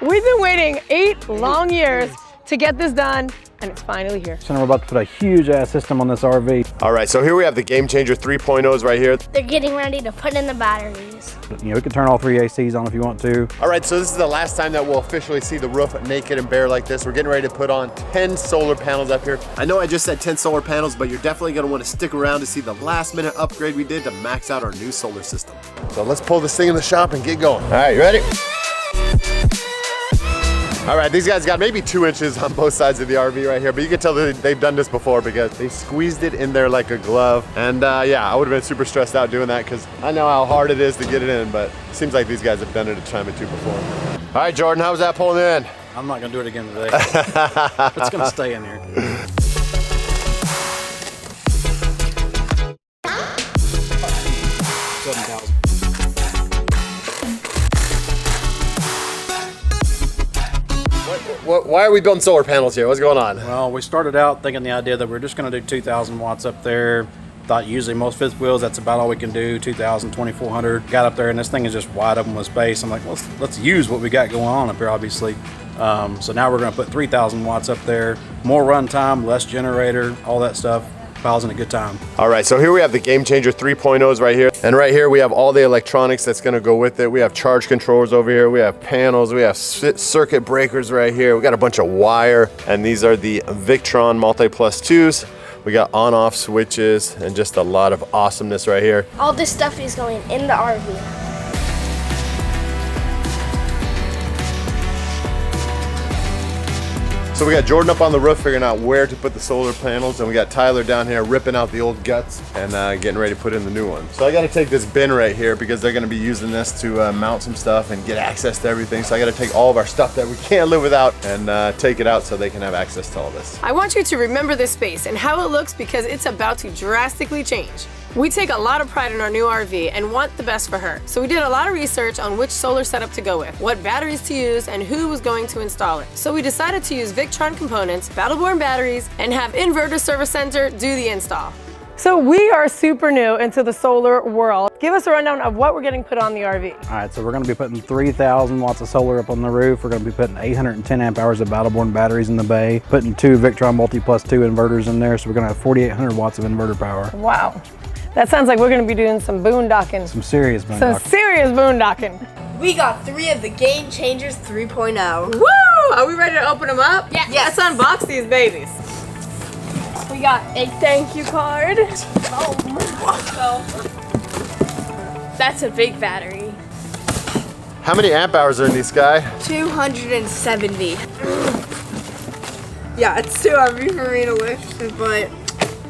We've been waiting 8 long years to get this done, and it's finally here. So now we're about to put a huge ass system on this RV. All right, so here we have the Game Changer 3.0s right here. They're getting ready to put in the batteries. You know, we can turn all 3 ACs on if you want to. All right, so this is the last time that we'll officially see the roof naked and bare like this. We're getting ready to put on 10 solar panels up here. I know I just said 10 solar panels, but you're definitely gonna wanna stick around to see the last minute upgrade we did to max out our new solar system. So let's pull this thing in the shop and get going. All right, you ready? All right, these guys got maybe 2 inches on both sides of the RV right here, but you can tell that they've done this before because they squeezed it in there like a glove. And yeah, I would have been super stressed out doing that because I know how hard it is to get it in, but it seems like these guys have done it a time or two before. All right, Jordan, how was that pulling in? I'm not gonna do it again today. It's gonna stay in here. Why are we building solar panels here? What's going on? Well, we started out thinking the idea that we're just gonna do 2,000 watts up there. Thought usually most fifth wheels, that's about all we can do, 2,000, 2,400. Got up there and this thing is just wide open with space. I'm like, let's use what we got going on up here, obviously. So now we're gonna put 3,000 watts up there. More run time, less generator, all that stuff. Piles in a good time. All right, so here we have the Game Changer 3.0s right here. And right here we have all the electronics that's gonna go with it. We have charge controllers over here. We have panels. We have circuit breakers right here. We got a bunch of wire. And these are the Victron Multi-Plus 2s. We got on-off switches and just a lot of awesomeness right here. All this stuff is going in the RV. So we got Jordan up on the roof figuring out where to put the solar panels, and we got Tyler down here ripping out the old guts and getting ready to put in the new ones. So I got to take this bin right here because they're going to be using this to mount some stuff and get access to everything. So I got to take all of our stuff that we can't live without and take it out so they can have access to all this. I want you to remember this space and how it looks because it's about to drastically change. We take a lot of pride in our new RV and want the best for her. So we did a lot of research on which solar setup to go with, what batteries to use, and who was going to install it. So we decided to use Victron components, Battle-Born batteries, and have Inverters Service Center do the install. So we are super new into the solar world. Give us a rundown of what we're getting put on the RV. All right, so we're gonna be putting 3,000 watts of solar up on the roof. We're gonna be putting 810 amp hours of Battle-Born batteries in the bay, putting 2 Victron Multi-Plus 2 inverters in there. So we're gonna have 4,800 watts of inverter power. Wow. That sounds like we're gonna be doing some boondocking. Some serious boondocking. Some serious boondocking. We got 3 of the Game Changers 3.0. Woo! Are we ready to open them up? Yes. Let's unbox these babies. We got a thank you card. That's a big battery. How many amp hours are in these, Sky? 270. Yeah, it's too heavy for me to lift, but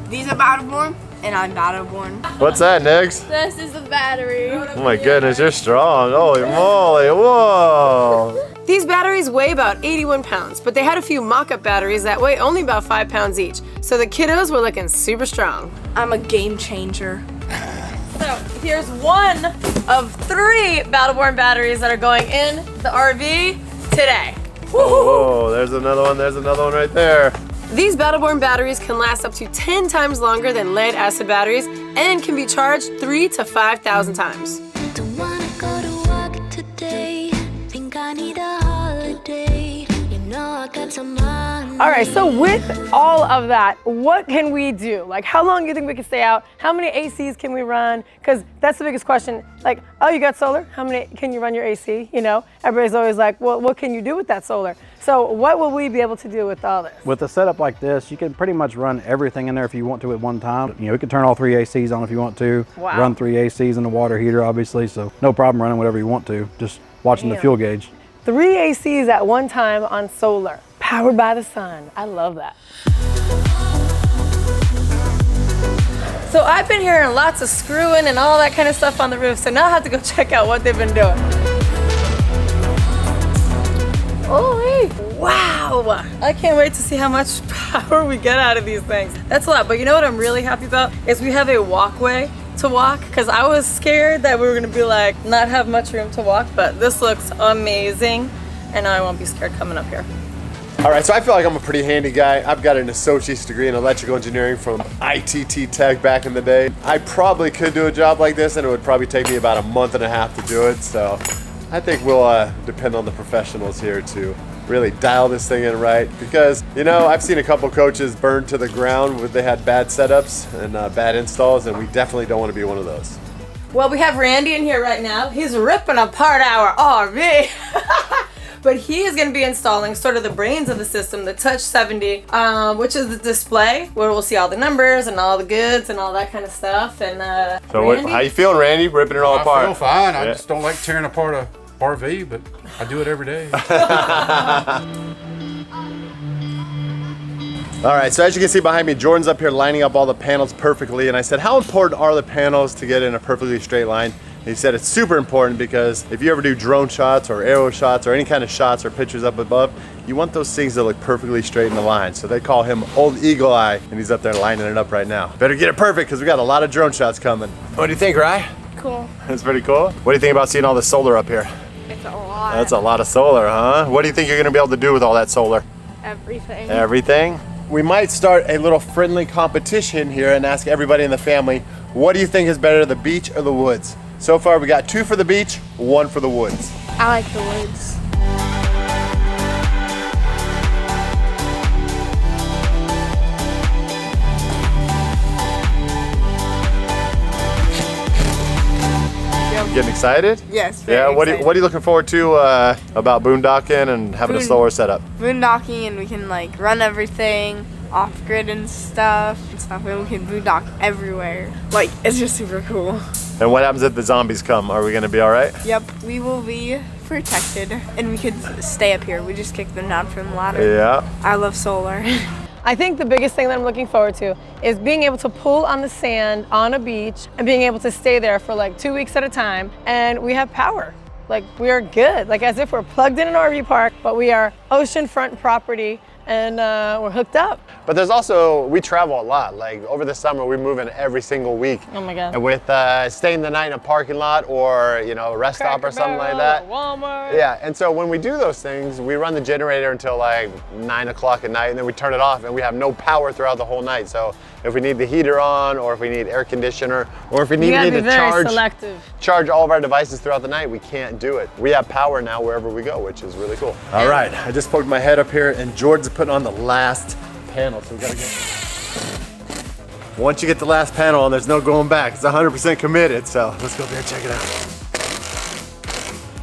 these are Battle-Born, and I'm Battle-Born. What's that, Niggs? This is the battery. Oh my goodness, you're strong. Holy moly, whoa. These batteries weigh about 81 pounds, but they had a few mock-up batteries that weigh only about 5 pounds each. So the kiddos were looking super strong. I'm a game changer. So here's one of 3 Battle-Born batteries that are going in the RV today. Whoa, there's another one right there. These Battle-Born batteries can last up to 10 times longer than lead acid batteries and can be charged 3,000 to 5,000 times. Don't wanna go to work today. Think I need a holiday. You know I got some money. All right, so with all of that, what can we do? Like, how long do you think we can stay out? How many ACs can we run? Because that's the biggest question. Like, oh, you got solar? How many can you run your AC? You know, everybody's always like, well, what can you do with that solar? So what will we be able to do with all this? With a setup like this, you can pretty much run everything in there if you want to at one time. You know, we can turn all 3 ACs on if you want to. Wow. Run 3 ACs in the water heater, obviously, so no problem running whatever you want to. Just watching the fuel gauge. 3 ACs at one time on solar, powered by the sun. I love that. So I've been hearing lots of screwing and all that kind of stuff on the roof, so now I have to go check out what they've been doing. Oh, hey. Wow. I can't wait to see how much power we get out of these things. That's a lot, but you know what I'm really happy about is we have a walkway to walk, because I was scared that we were gonna be like, not have much room to walk, but this looks amazing, and now I won't be scared coming up here. All right, so I feel like I'm a pretty handy guy. I've got an associate's degree in electrical engineering from ITT Tech back in the day. I probably could do a job like this, and it would probably take me about a month and a half to do it, so I think we'll depend on the professionals here to really dial this thing in right, because you know, I've seen a couple coaches burn to the ground when they had bad setups and bad installs, and we definitely don't want to be one of those. Well, we have Randy in here right now. He's ripping apart our RV. But he is going to be installing sort of the brains of the system, the Touch 70, which is the display where we'll see all the numbers and all the goods and all that kind of stuff. And so how you feeling, Randy? Ripping it all apart? I feel fine. I just don't like tearing apart a RV, but I do it every day. All right, so as you can see behind me, Jordan's up here lining up all the panels perfectly, and I said, how important are the panels to get in a perfectly straight line? And he said it's super important, because if you ever do drone shots or aero shots or any kind of shots or pictures up above, you want those things to look perfectly straight in the line. So they call him Old Eagle Eye, and he's up there lining it up right now. Better get it perfect, because we got a lot of drone shots coming. What do you think, Rye? Cool. That's pretty cool. What do you think about seeing all the solar up here? It's a lot. That's a lot of solar, huh? What do you think you're gonna be able to do with all that solar? Everything. Everything? We might start a little friendly competition here and ask everybody in the family, what do you think is better, the beach or the woods? So far we got 2 for the beach, 1 for the woods. I like the woods. Getting excited? Yes. Yeah, what are you looking forward to about boondocking and having a slower setup? Boondocking, and we can like run everything off grid and stuff. And we can boondock everywhere. Like, it's just super cool. And what happens if the zombies come? Are we gonna be all right? Yep, we will be protected, and we could stay up here. We just kick them down from the ladder. Yeah. I love solar. I think the biggest thing that I'm looking forward to is being able to pull on the sand on a beach and being able to stay there for like 2 weeks at a time, and we have power. Like, we are good, like as if we're plugged in an RV park, but we are oceanfront property and we're hooked up. But there's also, we travel a lot. Like over the summer, we move in every single week. Oh my God. And with staying the night in a parking lot or, you know, a rest stop or something like that. Walmart. Yeah, and so when we do those things, we run the generator until like 9 o'clock at night, and then we turn it off, and we have no power throughout the whole night. So if we need the heater on, or if we need air conditioner, or if we need to charge all of our devices throughout the night, we can't do it. We have power now wherever we go, which is really cool. All right, I just poked my head up here, and Jordan's putting on the last panel, so we gotta get. Once you get the last panel on, there's no going back. It's 100% committed, so let's go there and check it out.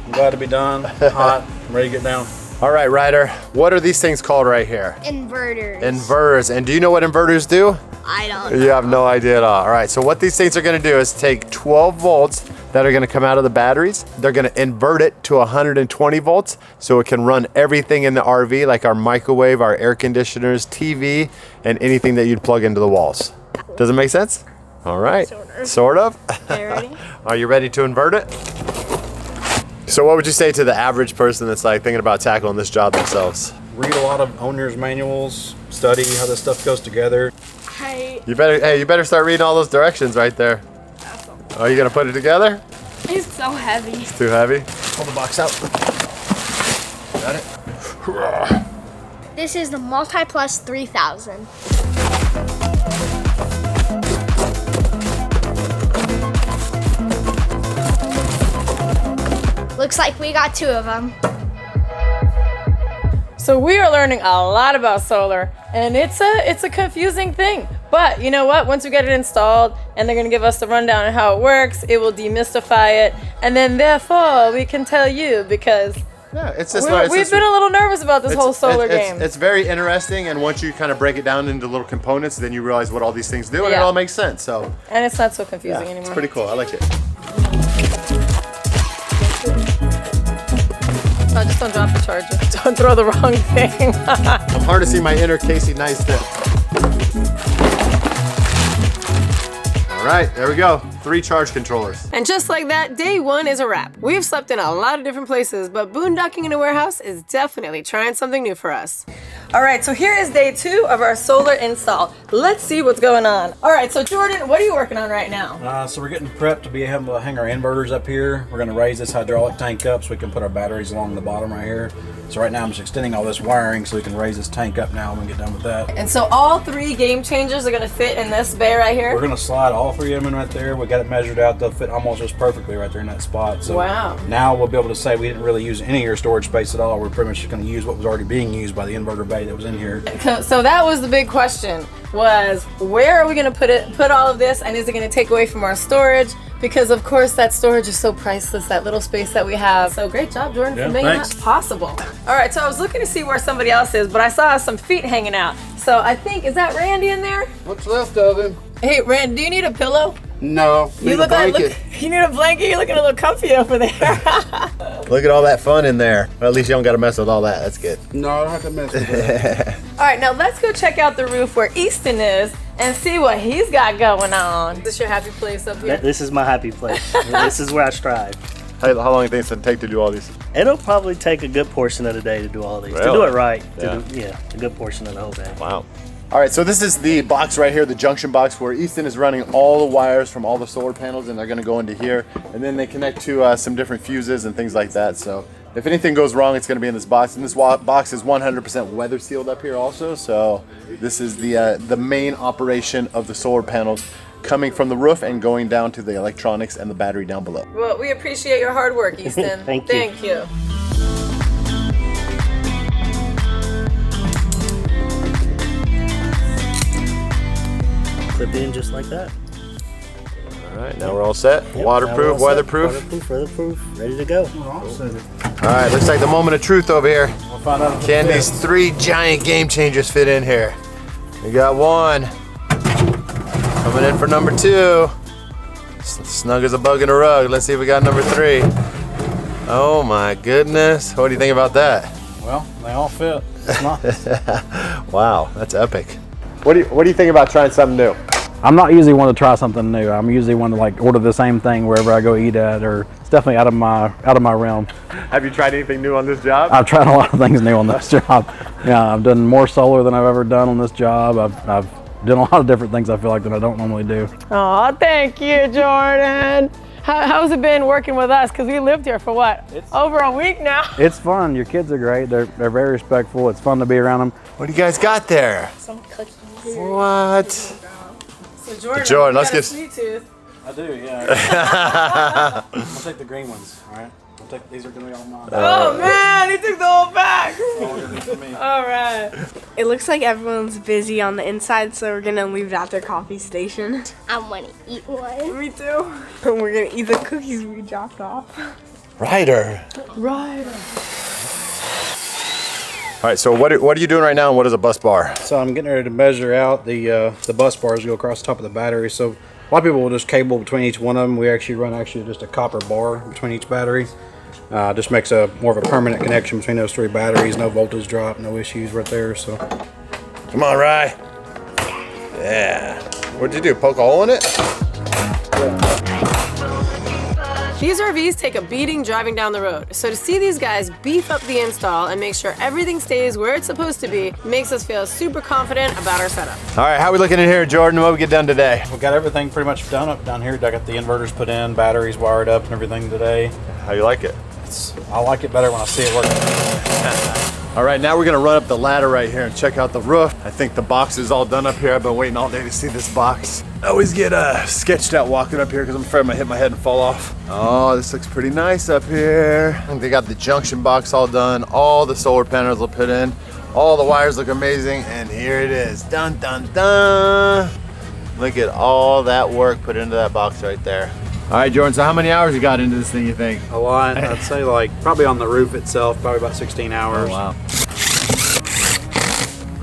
I'm glad to be done, hot, I'm ready to get down. All right, Ryder, what are these things called right here? Inverters. Inverters, and do you know what inverters do? I don't know. You have no idea at all. All right, so what these things are gonna do is take 12 volts that are gonna come out of the batteries. They're gonna invert it to 120 volts so it can run everything in the RV, like our microwave, our air conditioners, TV, and anything that you'd plug into the walls. Does it make sense? All right, sort of. Okay, ready? Are you ready to invert it? So what would you say to the average person that's like thinking about tackling this job themselves? Read a lot of owner's manuals, study how this stuff goes together. You better start reading all those directions right there. Are you gonna put it together? It's so heavy. It's too heavy? Pull the box out. Got it? This is the Multi-Plus 3000. Looks like we got 2 of them. So we are learning a lot about solar, and it's a confusing thing. But you know what? Once we get it installed and they're gonna give us the rundown on how it works, it will demystify it, and then therefore we can tell you, because yeah, it's just we've been a little nervous about this whole solar game. It's very interesting, and once you kind of break it down into little components, then you realize what all these things do, and it all makes sense. So and it's not so confusing yeah, anymore. It's pretty cool. I like it. Oh, just don't drop the charger. Don't throw the wrong thing. I'm harnessing my inner Casey Neistat. All right, there we go. 3 charge controllers. And just like that, day 1 is a wrap. We've slept in a lot of different places, but boondocking in a warehouse is definitely trying something new for us. All right, so here is day 2 of our solar install. Let's see what's going on. All right, so Jordan, what are you working on right now? So we're getting prepped to be able to hang our inverters up here. We're gonna raise this hydraulic tank up so we can put our batteries along the bottom right here. So right now I'm just extending all this wiring so we can raise this tank up now when we get done with that. And so all 3 game changers are gonna fit in this bay right here? We're gonna slide all 3 of them in right there. We got got it measured out. They'll fit almost just perfectly right there in that spot. So Wow. now we'll be able to say we didn't really use any of your storage space at all. We're pretty much just going to use what was already being used by the inverter bay that was in here. So that was the big question, was where are we going to put all of this, and is it going to take away from our storage? Because of course that storage is so priceless, that little space that we have. So great job, Jordan, for making that possible. All right, so I was looking to see where somebody else is, but I saw some feet hanging out. So I think, is that Randy in there? What's left of him? Hey, Randy, do you need a pillow? No. You look like, you need a blanket? You're looking a little comfy over there. Look at all that fun in there. Well, at least you don't got to mess with all that. That's good. No, I don't have to mess with that. All right, now let's go check out the roof where Easton is and see what he's got going on. Is this your happy place up here? This is my happy place. This is where I strive. How long do you think it's going to take to do all these? It'll probably take a good portion of the day to do all these. Really? To do it right. Yeah. A good portion of the whole day. Wow. All right, so this is the box right here, the junction box, where Easton is running all the wires from all the solar panels, and they're going to go into here, and then they connect to some different fuses and things like that. So if anything goes wrong, it's going to be in this box, and this box is 100% weather sealed up here also. So this is the main operation of the solar panels coming from the roof and going down to the electronics and the battery down below. Well, we appreciate your hard work, Easton. Thank you. Thank you. Clip in just like that. All right, now we're all set. Yep, Waterproof, now we're all set. weatherproof. Weatherproof, ready to go. All right, looks like the moment of truth over here. We'll find out. Can these 3 giant game changers fit in here? We got 1. Coming in for number 2. Snug as a bug in a rug. Let's see if we got number 3. Oh my goodness. What do you think about that? Well, they all fit. It's nice. Wow, that's epic. What do you think about trying something new? I'm not usually one to try something new. I'm usually one to like order the same thing wherever I go eat at, or it's definitely out of my realm. Have you tried anything new on this job? I've tried a lot of things new on this job. Yeah, I've done more solar than I've ever done on this job. I've done a lot of different things I feel like that I don't normally do. Oh, thank you, Jordan. How's it been working with us? Because we lived here for what? Over a week now. It's fun. Your kids are great. They're very respectful. It's fun to be around them. What do you guys got there? Some cookies. What? So Jordan, let's get. sweet tooth. I do, yeah. I'll take the green ones, all right? These are gonna be all mine. Oh man, he took the whole bag. For me. All right. It looks like everyone's busy on the inside, so we're gonna leave at their coffee station. I want to eat one. Me too. And we're gonna eat the cookies we dropped off. Ryder. Right. All right, so what are you doing right now, and what is a bus bar? So I'm getting ready to measure out the bus bars to go across the top of the battery. So a lot of people will just cable between each one of them. We actually run just a copper bar between each battery. Just makes more of a permanent connection between those 3 batteries. No voltage drop, no issues right there. So Come on, Rye. Yeah. What'd you do, poke a hole in it? These RVs take a beating driving down the road, so to see these guys beef up the install and make sure everything stays where it's supposed to be makes us feel super confident about our setup. All right, how we looking in here, Jordan? What we get done today? we got everything pretty much done up down here. I got the inverters put in, batteries wired up and everything today. How you like it? I like it better when I see it working. All right, now we're gonna run up the ladder right here and check out the roof. I think the box is all done up here. I've been waiting all day to see this box. I always get sketched out walking up here because I'm afraid I'm gonna hit my head and fall off. Oh, this looks pretty nice up here. I think they got the junction box all done. All the solar panels will put in. All the wires look amazing, and here it is. Dun, dun, dun. Look at all that work put into that box right there. All right, Jordan, so how many hours you got into this thing, you think? A lot. I'd say like probably on the roof itself, probably about 16 hours. Oh, wow.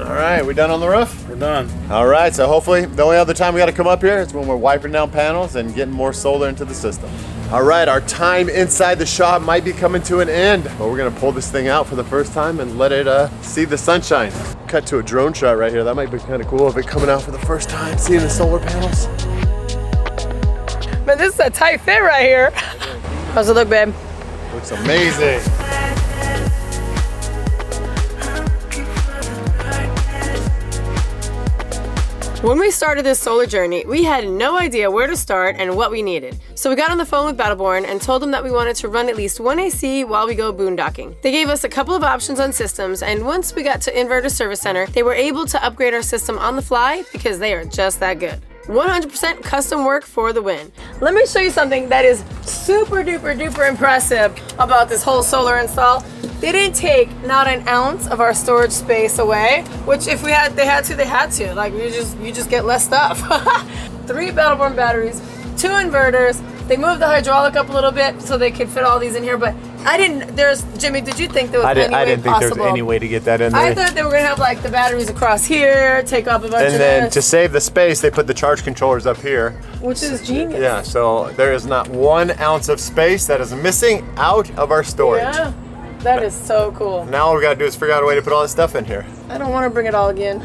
All right, we done on the roof? We're done. All right, so hopefully the only other time we got to come up here is when we're wiping down panels and getting more solar into the system. All right, our time inside the shop might be coming to an end, but we're gonna pull this thing out for the first time and let it see the sunshine. Cut to a drone shot right here. That might be kind of cool of it coming out for the first time, seeing the solar panels. Man, this is a tight fit right here. How's it look, babe? Looks amazing. When we started this solar journey, we had no idea where to start and what we needed. So we got on the phone with Battleborn and told them that we wanted to run at least one AC while we go boondocking. They gave us a couple of options on systems, and once we got to Inverter Service Center, they were able to upgrade our system on the fly because they are just that good. 100% custom work for the win. Let me show you something that is super duper duper impressive about this whole solar install. They didn't take not an ounce of our storage space away, which if they had to. Like you just get less stuff. 3 Battleborn batteries, 2 inverters. They moved the hydraulic up a little bit so they could fit all these in here, but Jimmy, did you think there was any way possible? I didn't think there was any way to get that in there. I thought they were gonna have like the batteries across here, take up a bunch of And then this, to save the space, they put the charge controllers up here. which is genius. Yeah, so there is not 1 ounce of space that is missing out of our storage. Yeah, that is so cool. Now all we gotta do is figure out a way to put all this stuff in here. I don't want to bring it all again.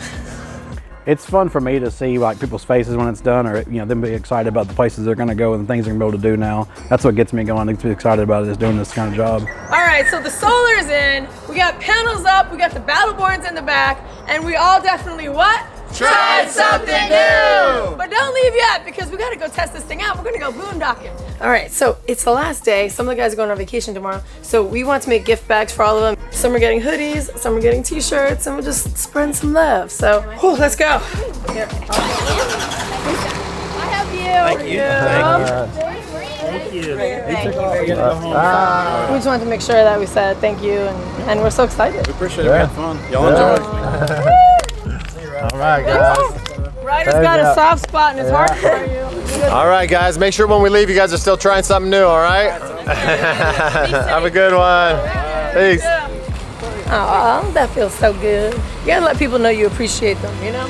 It's fun for me to see like people's faces when it's done, or them be excited about the places they're going to go and the things they're going to be able to do now. That's what gets me going. I get excited about it, is doing this kind of job. All right, so the solar's in, we got panels up, we got the Battleborns in the back, and we all definitely what? Tried something new! But don't leave yet, because we gotta go test this thing out. We're gonna go boondocking. All right, so it's the last day. Some of the guys are going on vacation tomorrow, so we want to make gift bags for all of them. Some are getting hoodies, some are getting t-shirts, and we're just spreading some love. So, let's go. Here. I have you. Thank you. Thank you. We just wanted to make sure that we said thank you, and we're so excited. We appreciate it. We had fun. Y'all enjoy it. All right, guys. Ryder's got a soft spot in his heart for you. All right, guys. Make sure when we leave, you guys are still trying something new. All right. Have a good one. Peace. Aw, that feels so good. You gotta let people know you appreciate them, you know?